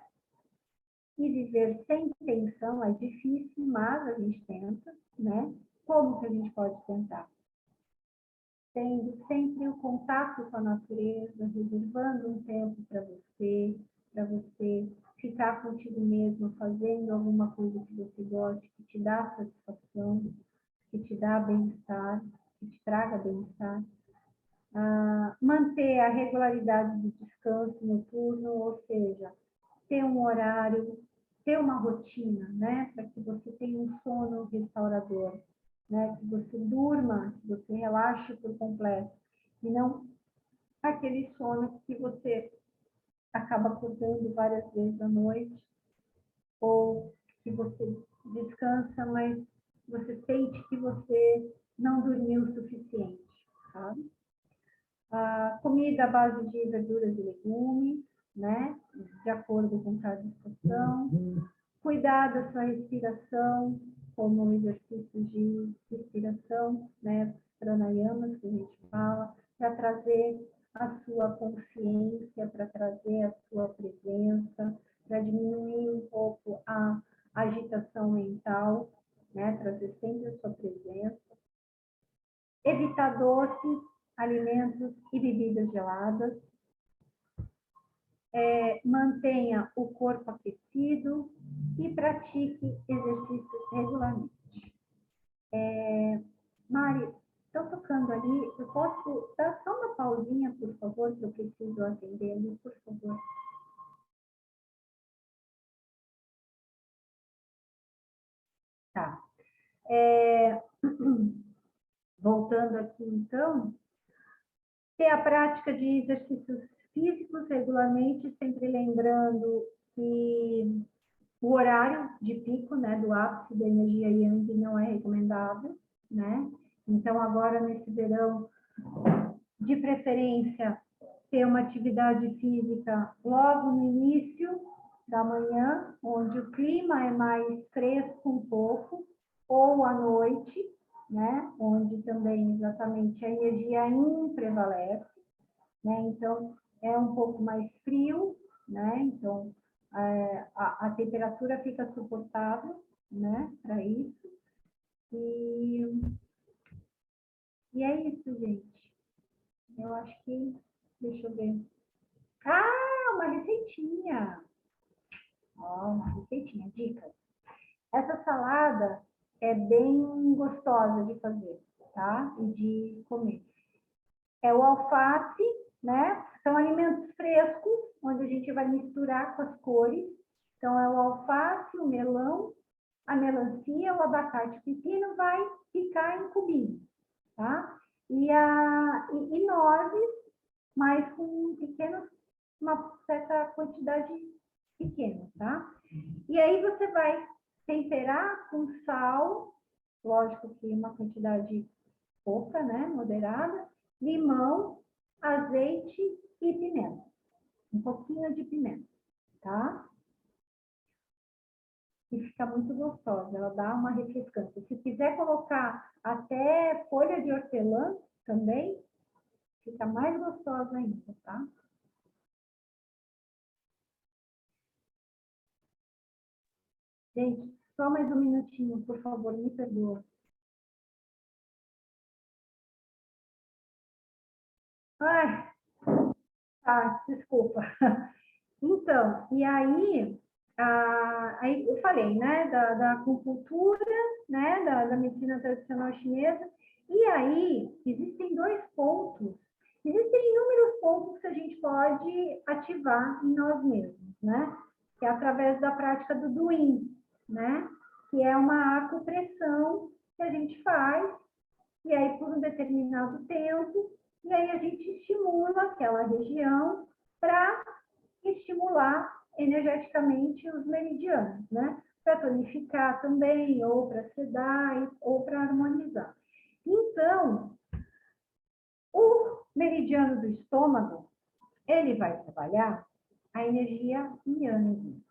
e viver sem tensão é difícil, mas a gente tenta, né? Como que a gente pode tentar? Tendo sempre o contato com a natureza, reservando um tempo para você ficar contigo mesmo, fazendo alguma coisa que você goste, que te dá satisfação, que te dá bem-estar, que te traga bem-estar. Manter a regularidade do descanso noturno, ou seja, ter um horário, ter uma rotina, né, para que você tenha um sono restaurador, né, que você durma, que você relaxe por completo, e não aquele sono que você acaba acordando várias vezes à noite, ou que você descansa, mas você sente que você não dormiu o suficiente, sabe? Comida à base de verduras e legumes, né? De acordo com cada estação. Cuidar da sua respiração, como exercícios de respiração, né? Pranayamas, que a gente fala, para trazer a sua consciência, para trazer a sua presença, para diminuir um pouco a agitação mental, né? Trazer sempre a sua presença. Evitar doces, alimentos e bebidas geladas. Mantenha o corpo aquecido e pratique exercícios regularmente. Mari, estou tocando ali, eu posso dar só uma pausinha, por favor, que eu preciso atender ali, por favor. Tá. Voltando aqui, então, ter a prática de exercícios físicos regularmente, sempre lembrando que o horário de pico, né, do ápice da energia Yang não é recomendável, né? Então, agora, nesse verão, de preferência, ter uma atividade física logo no início da manhã, onde o clima é mais fresco um pouco, ou à noite, né, onde também exatamente a energia Yin prevalece, né? Então, é um pouco mais frio, né? Então, a temperatura fica suportável, né, para isso. E é isso, gente. Eu acho que, deixa eu ver. Uma receitinha. Uma receitinha, dicas. Essa salada é bem gostosa de fazer, tá? E de comer. É o alface, né? São alimentos frescos, onde a gente vai misturar com as cores. Então, é o alface, o melão, a melancia, o abacate, o pepino vai ficar em cubinhos, tá? E nozes, mas com uma certa quantidade pequena, tá? E aí você vai temperar com sal, lógico que uma quantidade pouca, né? Moderada, limão, azeite e pimenta. Um pouquinho de pimenta, tá? e fica muito gostosa, ela dá uma refrescância. Se quiser colocar até folha de hortelã também, fica mais gostosa ainda, tá? Gente, só mais um minutinho, por favor, me perdoa. Ai, tá, desculpa. Então, e aí, aí eu falei, né, da acupuntura, né, da medicina tradicional chinesa, e aí existem dois pontos, existem inúmeros pontos que a gente pode ativar em nós mesmos, né, que é através da prática do Duin, né, que é uma acupressão que a gente faz, e aí por um determinado tempo, e aí a gente estimula aquela região para estimular energeticamente os meridianos, né? Para tonificar também, ou para sedar, ou para harmonizar. Então, o meridiano do estômago, ele vai trabalhar a energia yang,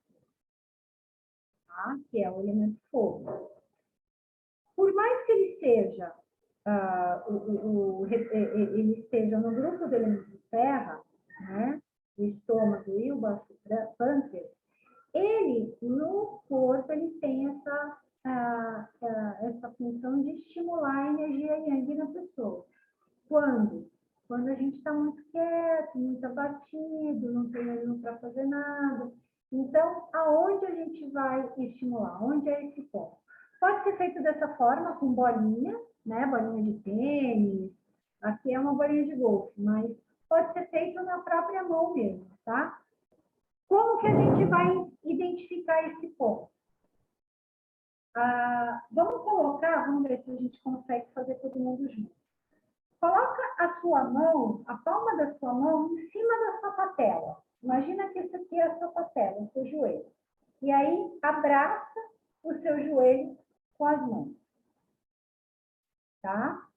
tá? Que é o elemento fogo. Por mais que ele seja, ele esteja no grupo do elemento terra, né? O estômago e o baço pâncreas, ele, no corpo, ele tem essa função de estimular a energia yang na pessoa. Quando? Quando a gente está muito quieto, muito abatido, não tem ânimo para fazer nada. Então, aonde a gente vai estimular? Onde é esse ponto? Pode ser feito dessa forma, com bolinha, né? Bolinha de tênis. Aqui é uma bolinha de golfe, mas pode ser feito na própria mão mesmo, tá? Como que a gente vai identificar esse ponto? Vamos ver se a gente consegue fazer todo mundo junto. Coloca a sua mão, a palma da sua mão, em cima da sua patela. Imagina que isso aqui é a sua patela, o seu joelho. E aí, abraça o seu joelho com as mãos. Tá?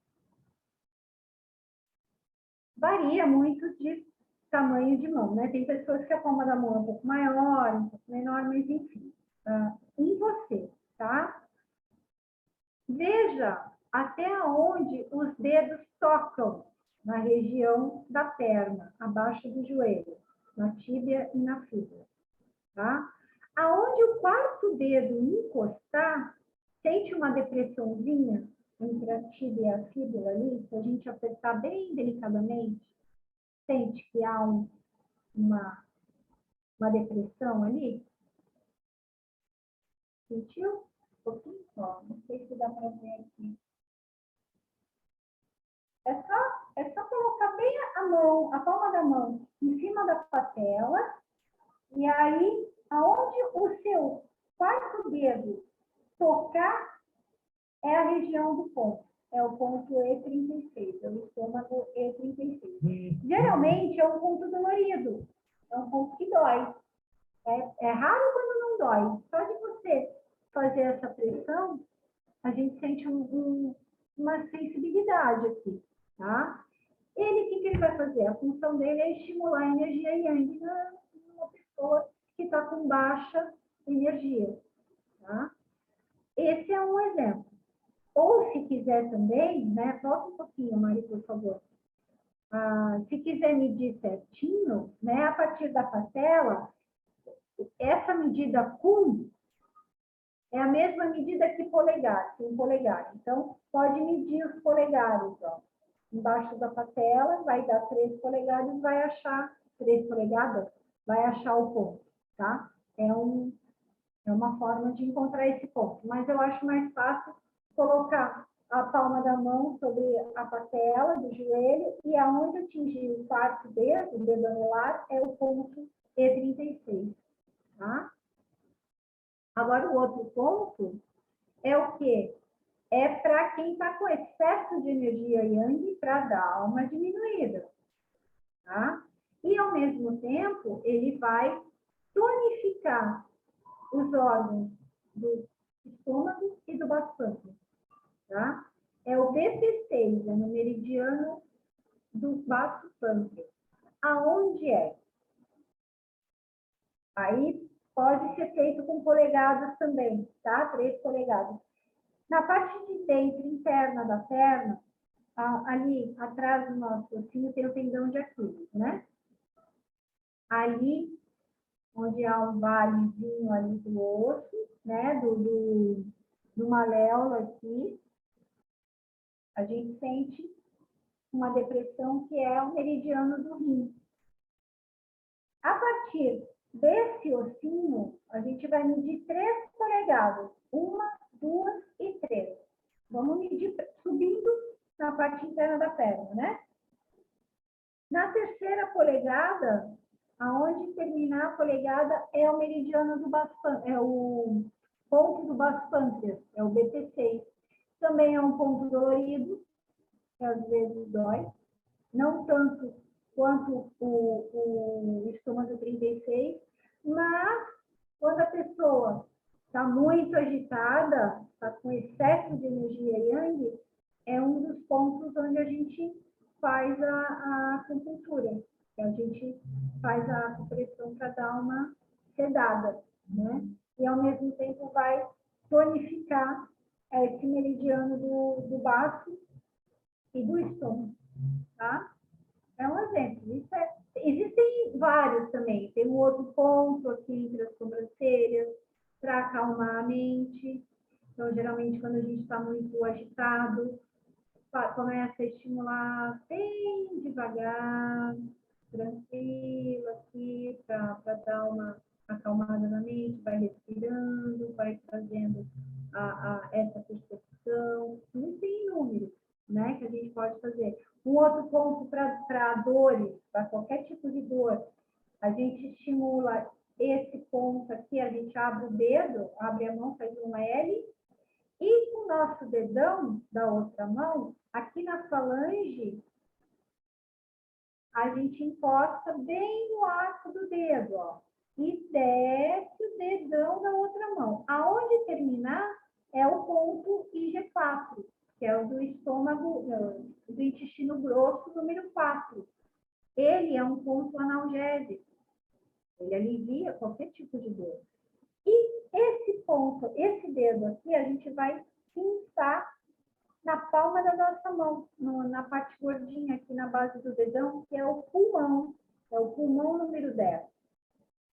Varia muito de tamanho de mão, né? Tem pessoas que a palma da mão é um pouco maior, um pouco menor, mas enfim. Em você, tá? Veja até onde os dedos tocam na região da perna, abaixo do joelho, na tíbia e na fíbula, tá? Aonde o quarto dedo encostar, sente uma depressãozinha entre a tíbia e a fíbula ali, se a gente apertar bem delicadamente, sente que há uma depressão ali? Sentiu? Um pouquinho só, não sei se dá para ver aqui. É só colocar bem a mão, a palma da mão, em cima da patela, e aí, aonde o seu quarto dedo tocar, é a região do ponto. É o ponto E36, é o estômago E36. Geralmente é um ponto dolorido, é um ponto que dói. É raro quando não dói. Só de você fazer essa pressão, a gente sente uma sensibilidade aqui, tá? Ele, o que ele vai fazer? A função dele é estimular a energia yang numa pessoa que está com baixa energia, tá? Esse é um exemplo. Ou, se quiser também, né? Volta um pouquinho, Mari, por favor. Se quiser medir certinho, né? A partir da patela, essa medida cum é a mesma medida que polegar, um polegar. Então, pode medir os polegares, ó. Embaixo da patela, vai dar 3 polegadas, vai achar 3 polegadas, vai achar o ponto, tá? É uma forma de encontrar esse ponto, mas eu acho mais fácil colocar a palma da mão sobre a patela do joelho e aonde atingir o quarto dedo, o dedo anelar, é o ponto E36, tá? Agora, o outro ponto é o quê? É para quem está com excesso de energia yang para dar uma diminuída, tá? E, ao mesmo tempo, ele vai tonificar os órgãos do estômago e do baço, tá? É o B6, é no meridiano do baço pâncreas. Aonde é? Aí, Pode ser feito com polegadas também, tá? 3 polegadas. Na parte de dentro, interna da perna, ali atrás do nosso ossinho tem o tendão de Aquiles, né? Ali, onde há um valezinho ali do osso, né? Do maléolo aqui, a gente sente uma depressão que é o meridiano do rim. A partir desse ossinho, a gente vai medir 3 polegadas. 1, 2 e 3. Vamos medir subindo na parte interna da perna, né? Na terceira polegada, aonde terminar a polegada é o meridiano do baço, é o ponto do baço pâncreas, é o BT6. Também é um ponto dolorido, que às vezes dói, não tanto quanto o estômago 36, mas quando a pessoa está muito agitada, está com excesso de energia yang, é um dos pontos onde a gente faz a acupuntura, que a gente faz a compressão para dar uma sedada, né? E ao mesmo tempo vai tonificar esse meridiano do baço e do estômago, tá? É um exemplo. Existem vários também. Tem um outro ponto aqui entre as sobrancelhas, para acalmar a mente. Então, geralmente, quando a gente está muito agitado, começa a estimular bem devagar, tranquilo aqui, para dar uma acalmada na mente, vai respirando, vai fazendo essa percepção. Não tem número, né, que a gente pode fazer. Um outro ponto para dores, para qualquer tipo de dor, a gente estimula esse ponto aqui, a gente abre o dedo, abre a mão, faz um L, e com o nosso dedão da outra mão, aqui na falange, a gente encosta bem no arco do dedo, ó, e desce o dedão da outra mão. Aonde terminar é o ponto IG4, que é o do estômago, do intestino grosso, número 4. Ele é um ponto analgésico. Ele alivia qualquer tipo de dor. E esse ponto, esse dedo aqui, a gente vai pinçar na palma da nossa mão, na parte gordinha aqui na base do dedão, que é o pulmão número 10.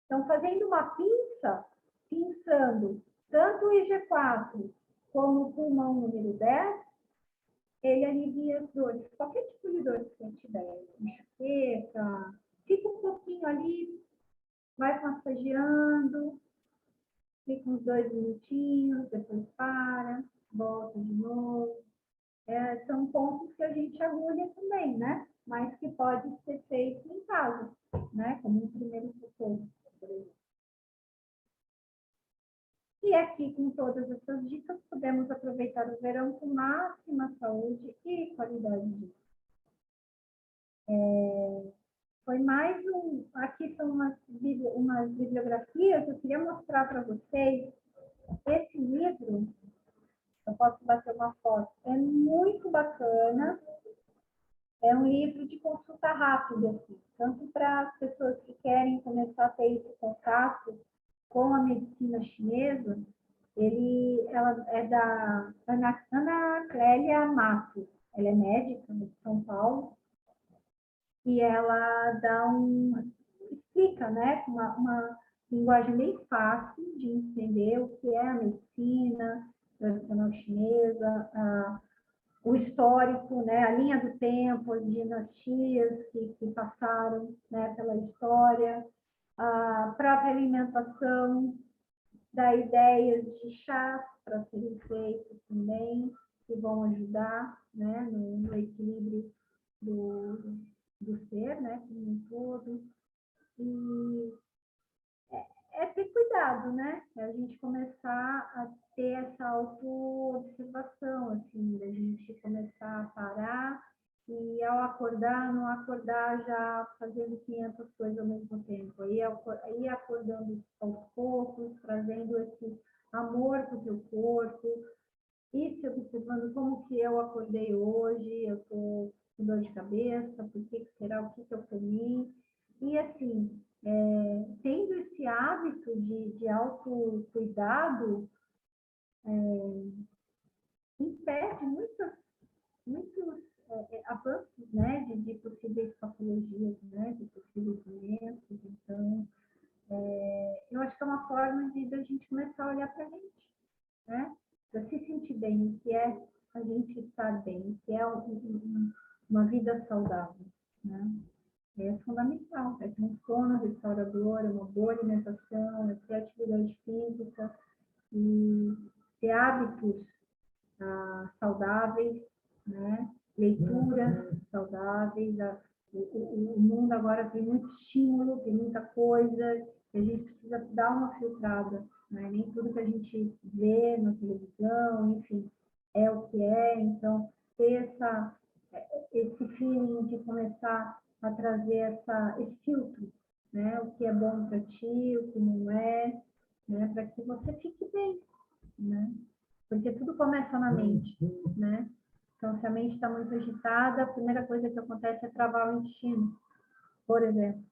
Então, fazendo uma pinça, pinçando tanto o IG4 como o pulmão número 10, ele alivia as dores, qualquer tipo de dor que você tiver, enxaqueca, fica um pouquinho ali, vai massageando, fica uns 2 minutinhos, depois para, volta de novo. São pontos que a gente agulha também, né? Mas que pode ser feito em casa, né? Como um primeiro socorro, por exemplo. E aqui, com todas essas dicas, podemos aproveitar o verão com máxima saúde e qualidade de vida. Foi mais um... Aqui são umas bibliografias. Eu queria mostrar para vocês esse livro. Eu posso bater uma foto. É muito bacana. É um livro de consulta rápida, assim, tanto para as pessoas que querem começar a ter esse contato com a medicina chinesa. Ela é da Ana Clélia Matos. Ela é médica de São Paulo e ela explica, né, com uma linguagem bem fácil de entender o que é a medicina tradicional chinesa, o histórico, né, a linha do tempo, as dinastias que passaram, né, pela história, a própria alimentação, dá ideias de chás para serem feitos também, que vão ajudar, né, no equilíbrio do ser, né, como um todo. E é ter cuidado, né? É a gente começar a ter essa auto-observação, assim, da gente começar a parar e ao acordar, não acordar já fazendo 500 coisas ao mesmo tempo. Aí acordando aos poucos, trazendo esse amor para o teu corpo, e se observando como que eu acordei hoje, eu estou com dor de cabeça, por que será, o que eu comi. E assim, tendo esse hábito, de autocuidado impede muitos avanços, né, de possíveis patologias, né, de possíveis doenças. Então, eu acho que é uma forma de a gente começar a olhar para a gente, né, para se sentir bem, o que é a gente estar bem, o que é uma vida saudável, né. É fundamental, é ter um sono restaurador, uma boa alimentação, é ter atividade física e ter hábitos saudáveis, né? Leituras saudáveis. O mundo agora tem muito estímulo, tem muita coisa, e a gente precisa dar uma filtrada, né? Nem tudo que a gente vê na televisão, enfim, é o que é. Então, ter esse feeling de começar a trazer esse filtro, né? O que é bom para ti, o que não é, né? Para que você fique bem, né? Porque tudo começa na mente, né? Então, se a mente está muito agitada, a primeira coisa que acontece é travar o intestino, por exemplo,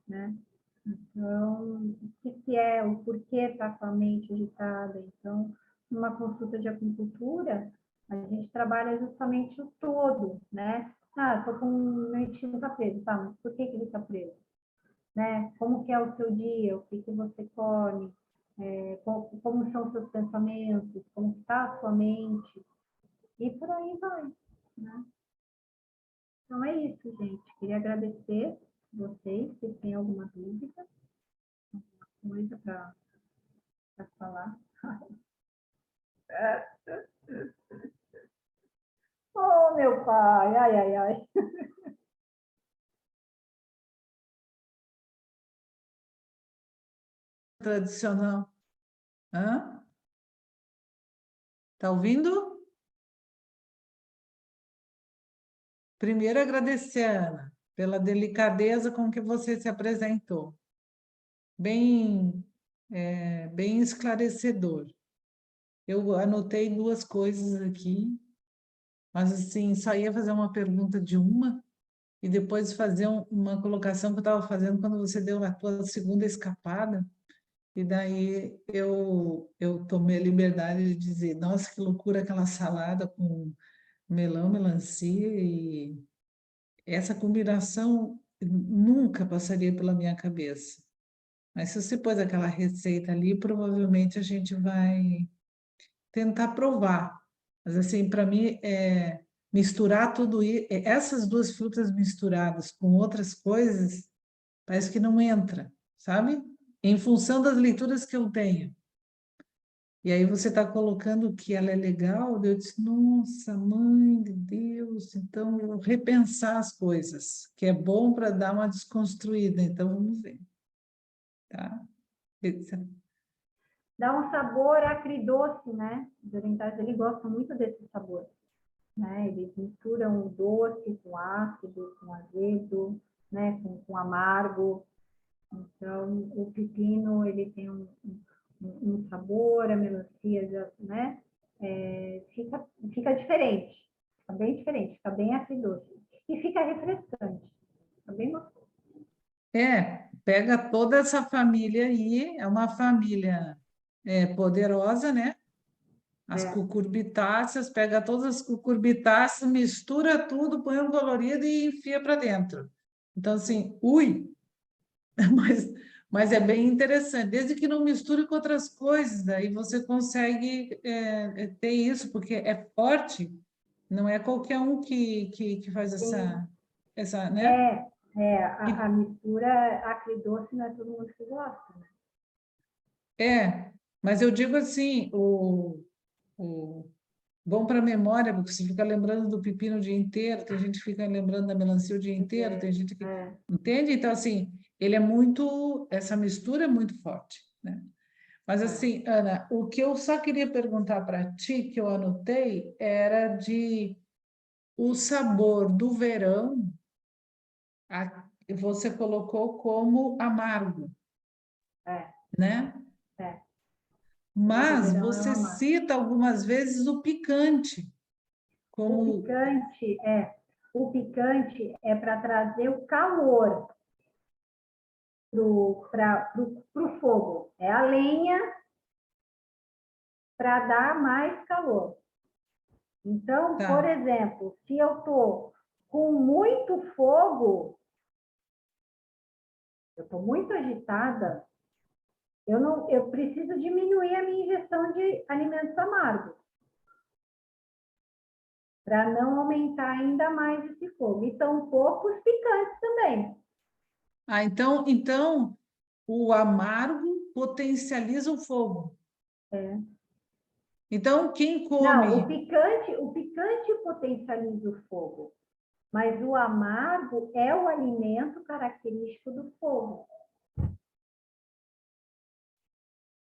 né? Então, o que é, o porquê está com a mente agitada? Então, numa consulta de acupuntura, a gente trabalha justamente o todo, né? Ah, estou com o meu intestino está preso, tá? Mas por que ele está preso? Né? Como que é o seu dia? O que você come? Como são os seus pensamentos? Como está a sua mente? E por aí vai, né? Então é isso, gente. Queria agradecer vocês, se tem alguma dúvida, alguma coisa para falar. Oh, meu pai, ai, ai, ai. Tradicional. Hã? Tá ouvindo? Primeiro, agradecer, Ana, pela delicadeza com que você se apresentou. Bem, bem esclarecedor. Eu anotei duas coisas aqui, mas assim, só ia fazer uma pergunta de uma e depois fazer uma colocação que eu estava fazendo quando você deu a tua segunda escapada. E daí eu tomei a liberdade de dizer, nossa, que loucura aquela salada com melão, melancia, e essa combinação nunca passaria pela minha cabeça. Mas se você pôs aquela receita ali, provavelmente a gente vai tentar provar. Mas assim, para mim, misturar tudo isso, essas duas frutas misturadas com outras coisas, parece que não entra, sabe? Em função das leituras que eu tenho. E aí você está colocando que ela é legal, eu disse, nossa, mãe de Deus, então eu vou repensar as coisas, que é bom para dar uma desconstruída, então vamos ver, tá? Dá um sabor acridoce, né? Os orientais, eles gostam muito desse sabor, né? Eles misturam o doce com ácido, com azedo, né? Com amargo. Então, o pepino, ele tem um sabor, a melancia, já, né? Fica diferente, fica bem diferente, fica bem acidoce. E fica refrescante, fica bem gostoso. Pega toda essa família aí, é uma família poderosa, né? As cucurbitáceas, pega todas as cucurbitáceas, mistura tudo, põe um colorido e enfia para dentro. Então, assim, ui! Mas é bem interessante, desde que não misture com outras coisas, daí você consegue ter isso, porque é forte, não é qualquer um que faz essa, né? A mistura acridoce não é todo mundo que gosta, né? Mas eu digo assim, o bom para a memória, porque você fica lembrando do pepino o dia inteiro, tem gente que fica lembrando da melancia o dia inteiro, tem gente que... Entende? Então, assim, ele é muito... Essa mistura é muito forte, né? Mas, assim, Ana, o que eu só queria perguntar para ti, que eu anotei, era de o sabor do verão, você colocou como amargo, né? Mas você cita algumas vezes o picante. O picante é para trazer o calor. pro fogo. É a lenha para dar mais calor. Então, Tá. por exemplo, se eu estou com muito fogo, eu estou muito agitada, eu preciso diminuir a minha ingestão de alimentos amargos, para não aumentar ainda mais esse fogo. E tampouco os picantes também. Ah, então o amargo potencializa o fogo. É. Então, quem Não, come... o picante potencializa o fogo, mas o amargo é o alimento característico do fogo.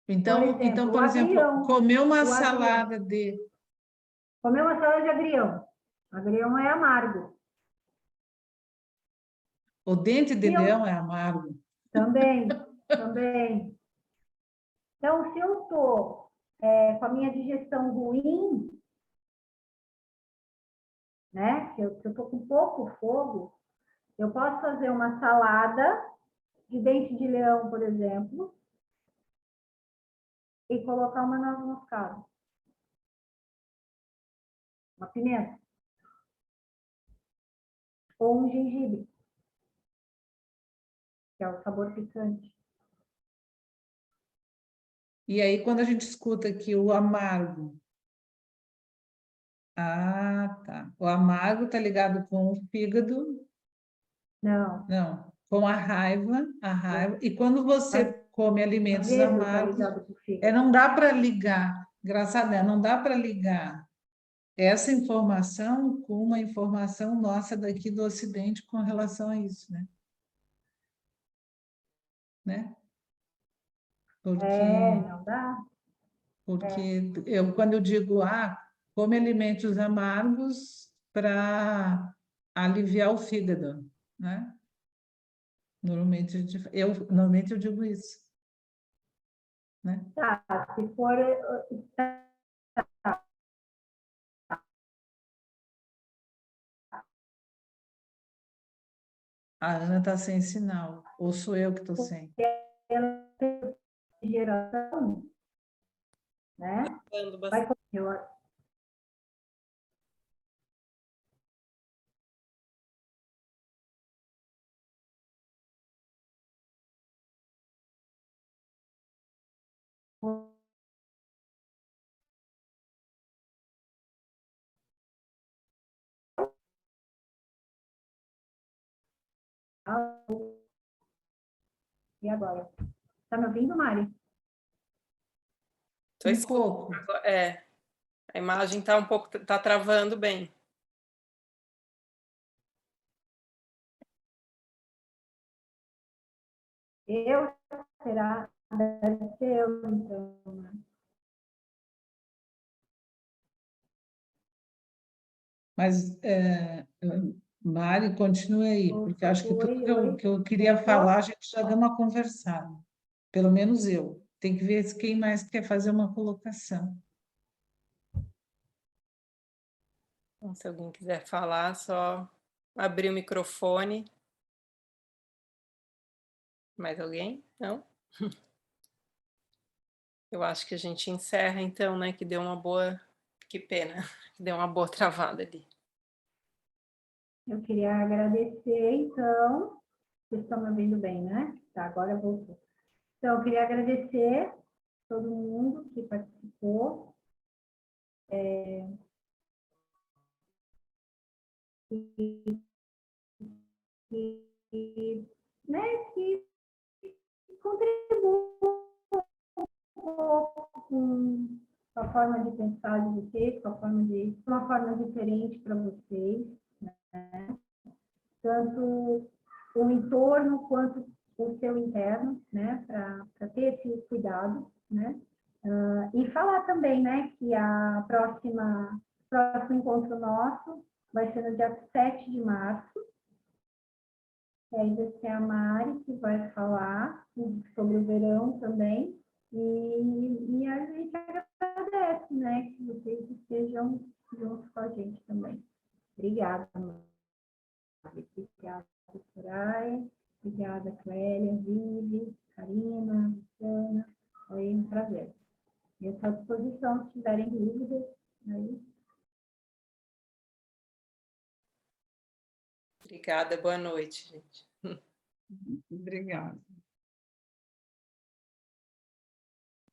Então, Exemplo, por o exemplo, agrião. comer uma O agrião. salada de... Comer uma salada de agrião. Agrião é amargo. O dente de Se eu- leão é amargo. Também. Então, se eu estou com a minha digestão ruim, né? Se eu estou com pouco fogo, eu posso fazer uma salada de dente de leão, por exemplo, e colocar uma noz moscada, uma pimenta, ou um gengibre, que é o sabor picante. E aí, quando a gente escuta aqui o amargo... Ah, tá. O amargo está ligado com o fígado... Não, Não, com a raiva, E quando você come alimentos às vezes está amargos, ligado com o fígado. não dá para ligar, engraçado, né? Não dá para ligar essa informação com uma informação nossa daqui do Ocidente com relação a isso, né? Não dá. Porque quando eu digo, come alimentos amargos para aliviar o fígado, né? Normalmente eu digo isso, né? Tá, se for... A Ana está sem sinal, ou sou eu que estou sem? geração, né? Vai E agora? Tá me ouvindo, Mari? Tô Um pouco. A imagem tá tá travando bem. Será? Deve ser eu, então, né? Mas, Mari, continue aí, porque acho que tudo Oi. que eu queria falar, a gente já deu uma conversada. Pelo menos eu. Tem que ver quem mais quer fazer uma colocação. Então, se alguém quiser falar, só abrir o microfone. Mais alguém? Não? Eu acho que a gente encerra, então, né? Que deu uma boa... Que pena, que deu uma boa travada ali. Eu queria agradecer, então. Vocês estão me ouvindo bem, né? Tá, agora voltou. Então, eu queria agradecer todo mundo que participou. Né, que contribuam com a forma de pensar de vocês, com uma forma diferente para vocês, né? Tanto o entorno quanto o seu interno, né? Para ter esse cuidado, né? E falar também, né? Que próximo encontro nosso vai ser no dia 7 de março. E aí vai ser a Mari que vai falar sobre o verão também. E a gente agradece, né, que vocês estejam juntos com a gente também. Obrigada, Mari. Obrigada, Soraya. Obrigada, Clélia, Vivi, Karina, Ana. Foi um prazer. E eu estou à disposição se tiverem dúvidas. Aí. Obrigada, boa noite, gente. Obrigada.